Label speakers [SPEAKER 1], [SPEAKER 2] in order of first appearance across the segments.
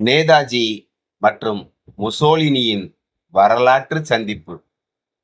[SPEAKER 1] நேதாஜி மற்றும் முசோலினியின் வரலாற்று சந்திப்பு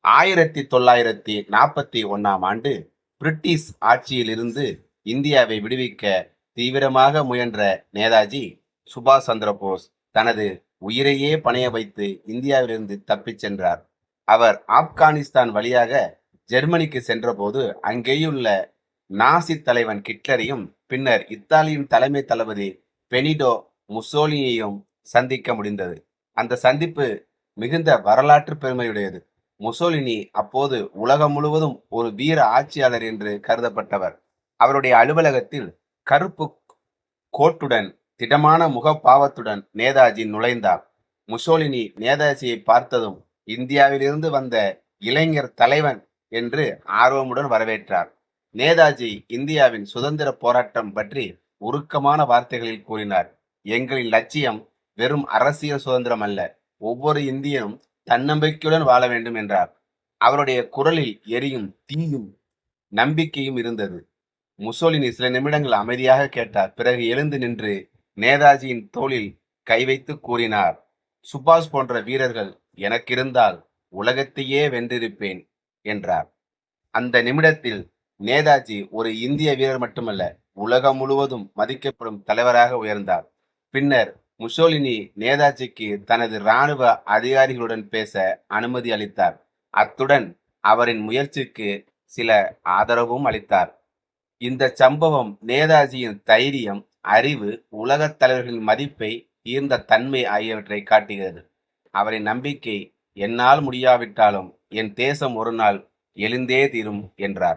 [SPEAKER 1] 1941 பிரிட்டிஷ் ஆட்சியிலிருந்து இந்தியாவை விடுவிக்க தீவிரமாக முயன்ற நேதாஜி சுபாஷ் சந்திர போஸ் தனது உயிரையே பணைய வைத்து இந்தியாவிலிருந்து தப்பிச் சென்றார். அவர் ஆப்கானிஸ்தான் வழியாக ஜெர்மனிக்கு சென்றபோது அங்கேயுள்ள நாசி தலைவன் ஹிட்லரையும் பின்னர் இத்தாலியின் தலைமை தளபதி பெனிடோ முசோலினியையும் சந்திக்க முடிந்தது. அந்த சந்திப்பு மிகுந்த வரலாற்று பெருமையுடையது. முசோலினி அப்போது உலகம் முழுவதும் ஒரு வீர ஆட்சியாளர் என்று கருதப்பட்டவர். அவருடைய அலுவலகத்தில் கருப்பு கோட்டுடன் திடமான முகபாவத்துடன் நேதாஜி நுழைந்தார். முசோலினி நேதாஜியை பார்த்ததும் இந்தியாவிலிருந்து வந்த இளைஞர் தலைவன் என்று ஆர்வமுடன் வரவேற்றார். நேதாஜி இந்தியாவின் சுதந்திர போராட்டம் பற்றி உருக்கமான வார்த்தைகளில் கூறினார். எங்களின் லட்சியம் வெறும் அரசியல் சுதந்திரம் அல்ல, ஒவ்வொரு இந்தியனும் தன்னம்பிக்கையுடன் வாழ வேண்டும் என்றார். அவருடைய குரலில் எரியும் தீயும் நம்பிக்கையும் இருந்தது. முசோலினி சில நிமிடங்கள் அமைதியாக கேட்டார். பிறகு எழுந்து நின்று நேதாஜியின் தோளில் கை வைத்து கூறினார், சுபாஷ் போன்ற வீரர்கள் எனக்கு இருந்தால் உலகத்தையே வென்றிருப்பேன் என்றார். அந்த நிமிடத்தில் நேதாஜி ஒரு இந்திய வீரர் மட்டுமல்ல, உலகம் முழுவதும் மதிக்கப்படும் தலைவராக உயர்ந்தார். பின்னர் முசோலினி நேதாஜிக்கு தனது இராணுவ அதிகாரிகளுடன் பேச அனுமதி அளித்தார். அத்துடன் அவரின் முயற்சிக்கு சில ஆதரவும் அளித்தார். இந்த சம்பவம் நேதாஜியின் தைரியம், அறிவு, உலகத் தலைவர்களின் மதிப்பை ஈர்ந்த தன்மை ஆகியவற்றை காட்டுகிறது. அவரின் நம்பிக்கை, என்னால் முடியாவிட்டாலும் என் தேசம் ஒரு நாள் எழுந்தே தீரும் என்றார்.